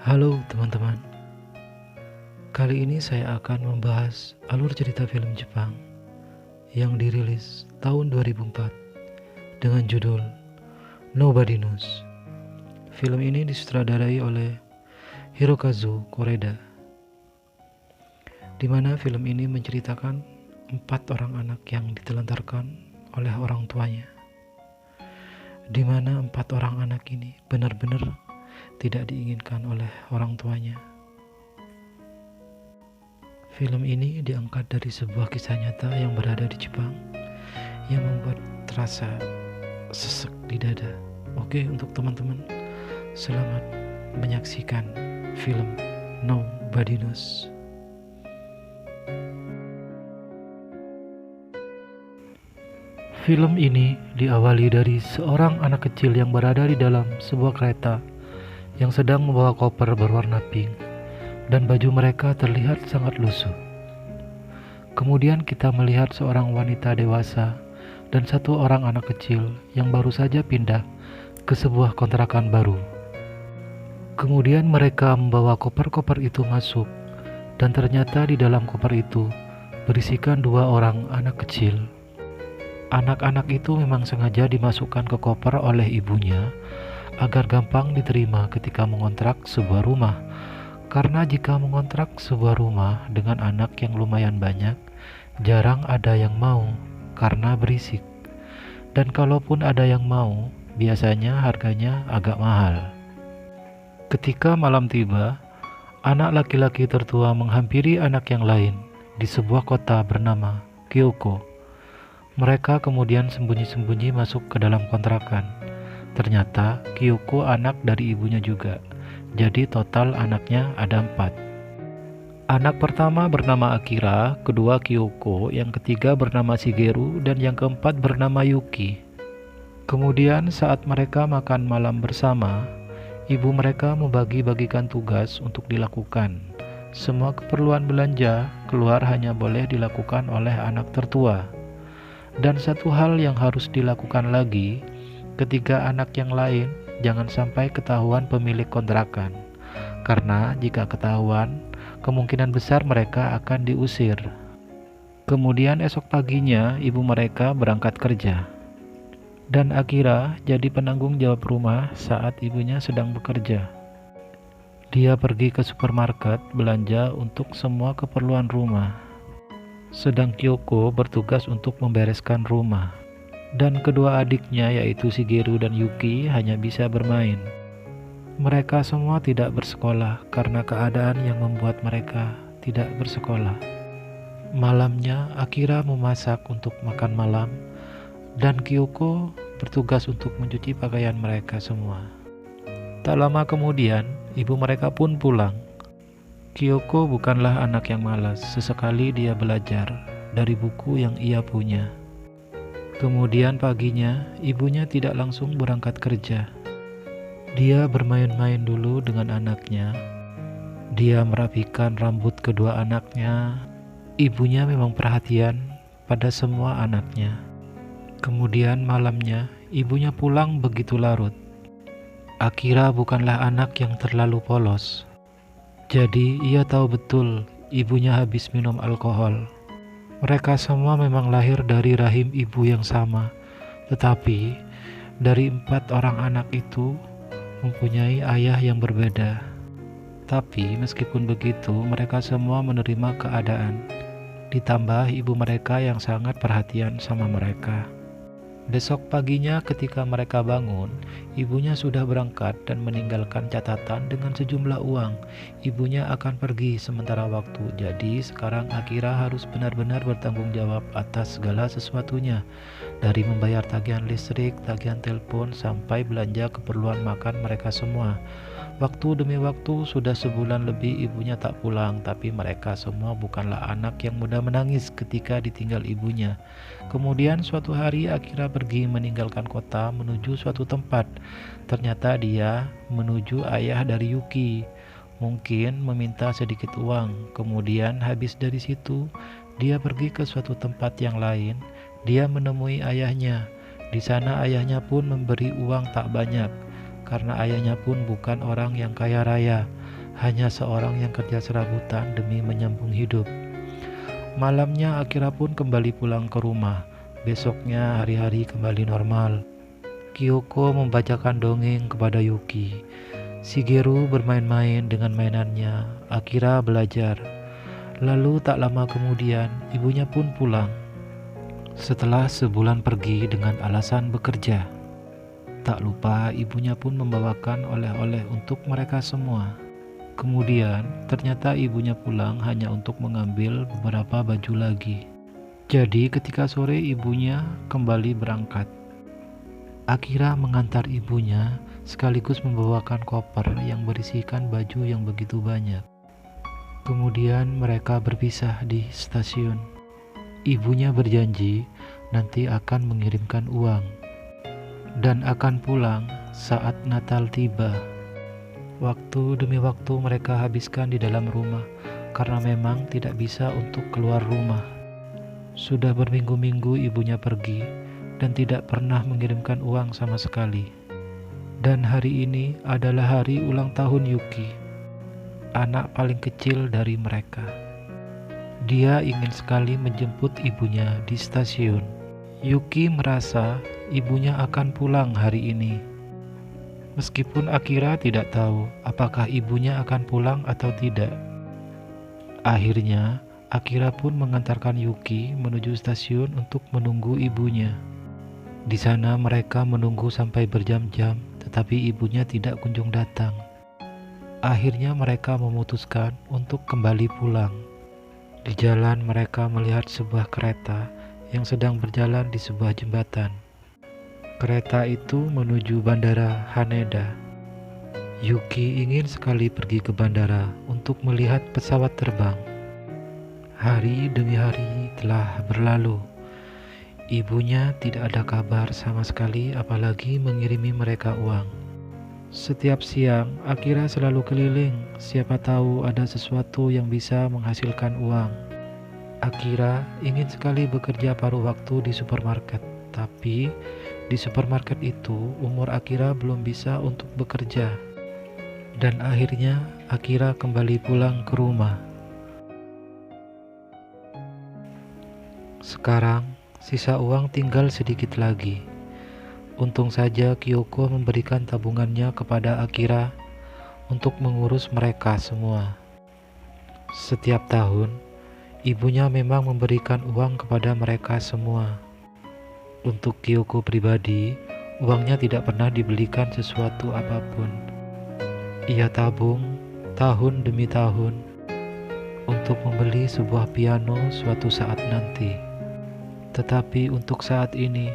Halo teman-teman, kali ini saya akan membahas alur cerita film Jepang yang dirilis tahun 2004 dengan judul Nobody Knows. Film ini disutradarai oleh Hirokazu Koreda, di mana film ini menceritakan 4 orang anak yang ditelantarkan oleh orang tuanya, di mana 4 orang anak ini benar-benar tidak diinginkan oleh orang tuanya. Film ini diangkat dari sebuah kisah nyata yang berada di Jepang yang membuat terasa sesek di dada. Oke, untuk teman-teman, selamat menyaksikan film Nobody Knows. Film ini diawali dari seorang anak kecil yang berada di dalam sebuah kereta yang sedang membawa koper berwarna pink, dan baju mereka terlihat sangat lusuh. Kemudian kita melihat seorang wanita dewasa dan satu orang anak kecil yang baru saja pindah ke sebuah kontrakan baru. Kemudian mereka membawa koper-koper itu masuk, dan ternyata di dalam koper itu berisikan 2 orang anak kecil. Anak-anak itu memang sengaja dimasukkan ke koper oleh ibunya agar gampang diterima ketika mengontrak sebuah rumah. Karena jika mengontrak sebuah rumah dengan anak yang lumayan banyak, jarang ada yang mau karena berisik. Dan kalaupun ada yang mau, biasanya harganya agak mahal. Ketika malam tiba, anak laki-laki tertua menghampiri anak yang lain di sebuah kota bernama Kyoko. Mereka kemudian sembunyi-sembunyi masuk ke dalam kontrakan. Ternyata Kyoko anak dari ibunya juga. Jadi total anaknya ada 4. Anak pertama bernama Akira, kedua Kyoko, yang ketiga bernama Shigeru, dan yang keempat bernama Yuki. Kemudian saat mereka makan malam bersama, ibu mereka membagi-bagikan tugas untuk dilakukan. Semua keperluan belanja keluar hanya boleh dilakukan oleh anak tertua. Dan satu hal yang harus dilakukan lagi, ketiga anak yang lain jangan sampai ketahuan pemilik kontrakan, karena jika ketahuan, kemungkinan besar mereka akan diusir. Kemudian esok paginya ibu mereka berangkat kerja, dan Akira jadi penanggung jawab rumah saat ibunya sedang bekerja. Dia pergi ke supermarket belanja untuk semua keperluan rumah, sedang Kyoko bertugas untuk membereskan rumah. Dan kedua adiknya yaitu Shigeru dan Yuki hanya bisa bermain. Mereka semua tidak bersekolah karena keadaan yang membuat mereka tidak bersekolah. Malamnya Akira memasak untuk makan malam, dan Kyoko bertugas untuk mencuci pakaian mereka semua. Tak lama kemudian ibu mereka pun pulang. Kyoko bukanlah anak yang malas, sesekali dia belajar dari buku yang ia punya. Kemudian paginya, ibunya tidak langsung berangkat kerja. Dia bermain-main dulu dengan anaknya. Dia merapikan rambut kedua anaknya. Ibunya memang perhatian pada semua anaknya. Kemudian malamnya, ibunya pulang begitu larut. Akira bukanlah anak yang terlalu polos. Jadi ia tahu betul ibunya habis minum alkohol. Mereka semua memang lahir dari rahim ibu yang sama, tetapi dari 4 orang anak itu mempunyai ayah yang berbeda. Tapi meskipun begitu, mereka semua menerima keadaan, ditambah ibu mereka yang sangat perhatian sama mereka. Besok paginya ketika mereka bangun, ibunya sudah berangkat dan meninggalkan catatan dengan sejumlah uang. Ibunya akan pergi sementara waktu, jadi sekarang Akira harus benar-benar bertanggung jawab atas segala sesuatunya. Dari membayar tagihan listrik, tagihan telepon, sampai belanja keperluan makan mereka semua. Waktu demi waktu sudah sebulan lebih ibunya tak pulang, tapi mereka semua bukanlah anak yang mudah menangis ketika ditinggal ibunya. Kemudian suatu hari Akira pergi meninggalkan kota menuju suatu tempat. Ternyata dia menuju ayah dari Yuki, mungkin meminta sedikit uang. Kemudian habis dari situ, dia pergi ke suatu tempat yang lain. Dia menemui ayahnya. Di sana ayahnya pun memberi uang tak banyak, karena ayahnya pun bukan orang yang kaya raya. hanya seorang yang kerja serabutan demi menyambung hidup. Malamnya Akira pun kembali pulang ke rumah. Besoknya hari-hari kembali normal. Kyoko membacakan dongeng kepada Yuki. Shigeru bermain-main dengan mainannya. Akira belajar. Lalu tak lama kemudian ibunya pun pulang. Setelah sebulan pergi dengan alasan bekerja. Tak lupa ibunya pun membawakan oleh-oleh untuk mereka semua. Kemudian ternyata ibunya pulang hanya untuk mengambil beberapa baju lagi. Jadi ketika sore ibunya kembali berangkat. Akira mengantar ibunya sekaligus membawakan koper yang berisikan baju yang begitu banyak. Kemudian mereka berpisah di stasiun. Ibunya berjanji nanti akan mengirimkan uang dan akan pulang saat Natal tiba. Waktu demi waktu mereka habiskan di dalam rumah karena memang tidak bisa untuk keluar rumah. Sudah berminggu-minggu ibunya pergi dan tidak pernah mengirimkan uang sama sekali. Dan hari ini adalah hari ulang tahun Yuki, anak paling kecil dari mereka. Dia ingin sekali menjemput ibunya di stasiun. Yuki merasa ibunya akan pulang hari ini. Meskipun Akira tidak tahu apakah ibunya akan pulang atau tidak. Akhirnya, Akira pun mengantarkan Yuki menuju stasiun untuk menunggu ibunya. Di sana mereka menunggu sampai berjam-jam, tetapi ibunya tidak kunjung datang. Akhirnya mereka memutuskan untuk kembali pulang. Di jalan mereka melihat sebuah kereta yang sedang berjalan di sebuah jembatan. Kereta itu menuju bandara Haneda. Yuki ingin sekali pergi ke bandara untuk melihat pesawat terbang. Hari demi hari telah berlalu. Ibunya tidak ada kabar sama sekali, apalagi mengirimi mereka uang. Setiap siang, Akira selalu keliling. Siapa tahu ada sesuatu yang bisa menghasilkan uang. Akira ingin sekali bekerja paruh waktu di supermarket, tapi di supermarket itu umur Akira belum bisa untuk bekerja. Dan akhirnya Akira kembali pulang ke rumah. Sekarang sisa uang tinggal sedikit lagi. Untung saja Kyoko memberikan tabungannya kepada Akira untuk mengurus mereka semua. Setiap tahun ibunya memang memberikan uang kepada mereka semua. Untuk Kyoko pribadi, uangnya tidak pernah dibelikan sesuatu apapun. Ia tabung tahun demi tahun untuk membeli sebuah piano suatu saat nanti. Tetapi untuk saat ini,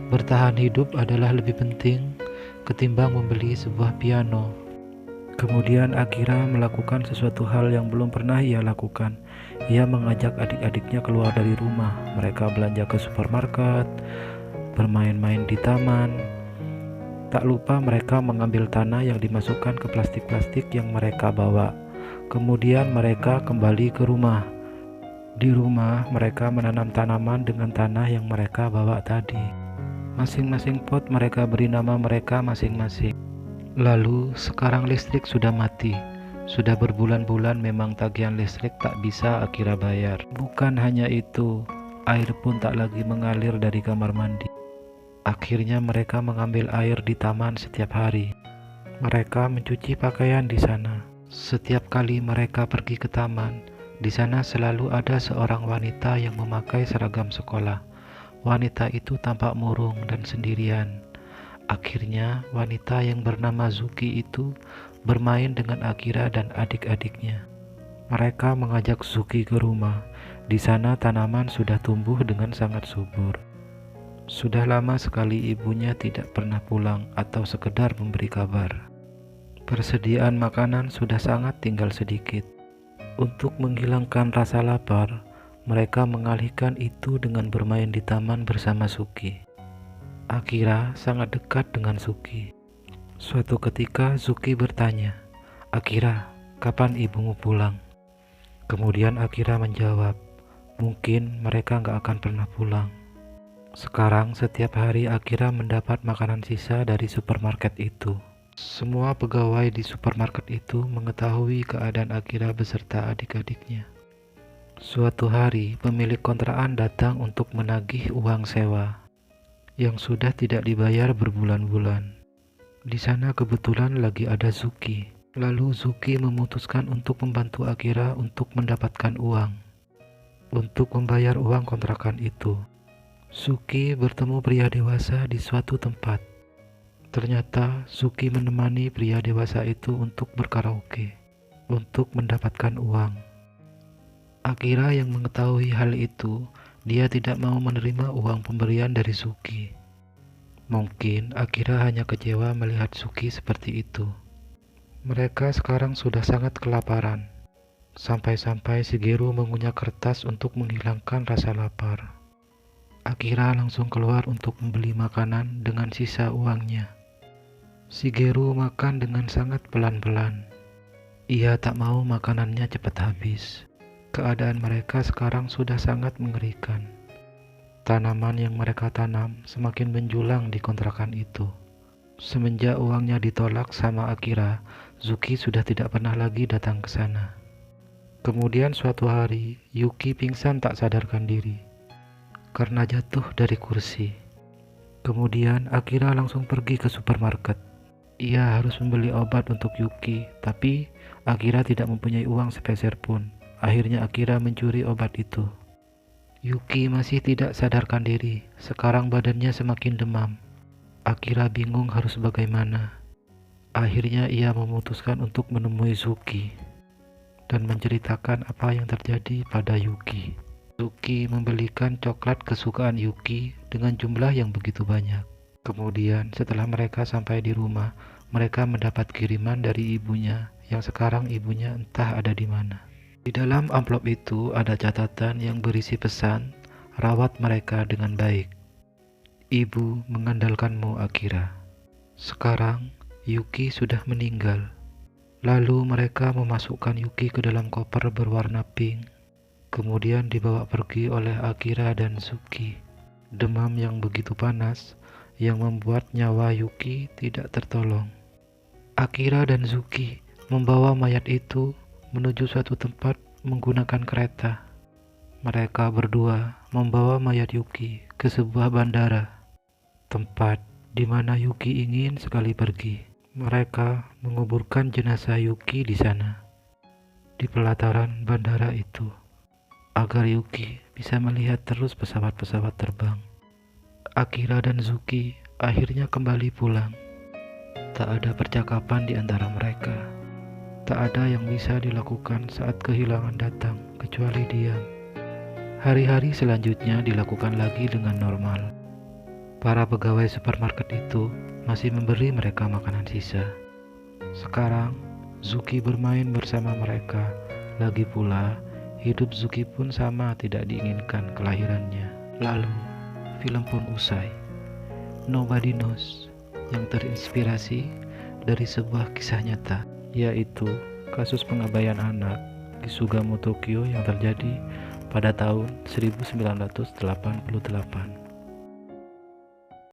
bertahan hidup adalah lebih penting ketimbang membeli sebuah piano. Kemudian Akira melakukan sesuatu hal yang belum pernah ia lakukan. Ia mengajak adik-adiknya keluar dari rumah. Mereka belanja ke supermarket, bermain-main di taman. Tak lupa mereka mengambil tanah yang dimasukkan ke plastik-plastik yang mereka bawa. Kemudian mereka kembali ke rumah. Di rumah mereka menanam tanaman dengan tanah yang mereka bawa tadi. Masing-masing pot mereka beri nama mereka masing-masing. Lalu sekarang listrik sudah mati. Sudah berbulan-bulan memang tagihan listrik tak bisa Akira bayar. Bukan hanya itu, air pun tak lagi mengalir dari kamar mandi. Akhirnya mereka mengambil air di taman setiap hari. Mereka mencuci pakaian di sana. Setiap kali mereka pergi ke taman, di sana selalu ada seorang wanita yang memakai seragam sekolah. Wanita itu tampak murung dan sendirian. Akhirnya wanita yang bernama Zuki itu bermain dengan Akira dan adik-adiknya. Mereka mengajak Zuki ke rumah. Di sana tanaman sudah tumbuh dengan sangat subur. Sudah lama sekali ibunya tidak pernah pulang atau sekedar memberi kabar. Persediaan makanan sudah sangat tinggal sedikit. Untuk menghilangkan rasa lapar, mereka mengalihkan itu dengan bermain di taman bersama Zuki. Akira sangat dekat dengan Zuki. Suatu ketika Zuki bertanya, "Akira, kapan ibumu pulang?" Kemudian Akira menjawab, "Mungkin mereka gak akan pernah pulang." Sekarang setiap hari Akira mendapat makanan sisa dari supermarket itu. Semua pegawai di supermarket itu mengetahui keadaan Akira beserta adik-adiknya. Suatu hari, pemilik kontrakan datang untuk menagih uang sewa yang sudah tidak dibayar berbulan-bulan. Di sana kebetulan lagi ada Zuki. Lalu Zuki memutuskan untuk membantu Akira untuk mendapatkan uang untuk membayar uang kontrakan itu. Zuki bertemu pria dewasa di suatu tempat. Ternyata Zuki menemani pria dewasa itu untuk berkaraoke untuk mendapatkan uang. Akira yang mengetahui hal itu, dia tidak mau menerima uang pemberian dari Zuki. Mungkin Akira hanya kecewa melihat Zuki seperti itu. Mereka sekarang sudah sangat kelaparan. Sampai-sampai Shigeru mengunyah kertas untuk menghilangkan rasa lapar. Akira langsung keluar untuk membeli makanan dengan sisa uangnya. Shigeru makan dengan sangat pelan-pelan. Ia tak mau makanannya cepat habis. Keadaan mereka sekarang sudah sangat mengerikan. Tanaman yang mereka tanam semakin menjulang di kontrakan itu. Semenjak uangnya ditolak sama Akira, Zuki sudah tidak pernah lagi datang ke sana. Kemudian suatu hari, Yuki pingsan tak sadarkan diri karena jatuh dari kursi. Kemudian Akira langsung pergi ke supermarket. Ia harus membeli obat untuk Yuki, tapi Akira tidak mempunyai uang sepeser pun. Akhirnya Akira mencuri obat itu. Yuki masih tidak sadarkan diri. Sekarang badannya semakin demam. Akira bingung harus bagaimana. Akhirnya ia memutuskan untuk menemui Zuki dan menceritakan apa yang terjadi pada Yuki. Zuki membelikan coklat kesukaan Yuki dengan jumlah yang begitu banyak. Kemudian setelah mereka sampai di rumah, mereka mendapat kiriman dari ibunya yang sekarang ibunya entah ada di mana. Di dalam amplop itu ada catatan yang berisi pesan, rawat mereka dengan baik. Ibu mengandalkanmu, Akira. Sekarang Yuki sudah meninggal. Lalu mereka memasukkan Yuki ke dalam koper berwarna pink. Kemudian dibawa pergi oleh Akira dan Zuki. Demam yang begitu panas yang membuat nyawa Yuki tidak tertolong. Akira dan Zuki membawa mayat itu menuju suatu tempat menggunakan kereta. Mereka berdua membawa mayat Yuki ke sebuah bandara, tempat di mana Yuki ingin sekali pergi. Mereka menguburkan jenazah Yuki di sana, di pelataran bandara itu, agar Yuki bisa melihat terus pesawat-pesawat terbang. Akira dan Zuki akhirnya kembali pulang. Tak ada percakapan di antara mereka. Tak ada yang bisa dilakukan saat kehilangan datang, kecuali diam. Hari-hari selanjutnya dilakukan lagi dengan normal. Para pegawai supermarket itu masih memberi mereka makanan sisa. Sekarang, Zuki bermain bersama mereka. Lagi pula, hidup Zuki pun sama tidak diinginkan kelahirannya. Lalu, film pun usai. Nobody Knows yang terinspirasi dari sebuah kisah nyata, yaitu kasus pengabaian anak di Sugamo, Tokyo yang terjadi pada tahun 1988.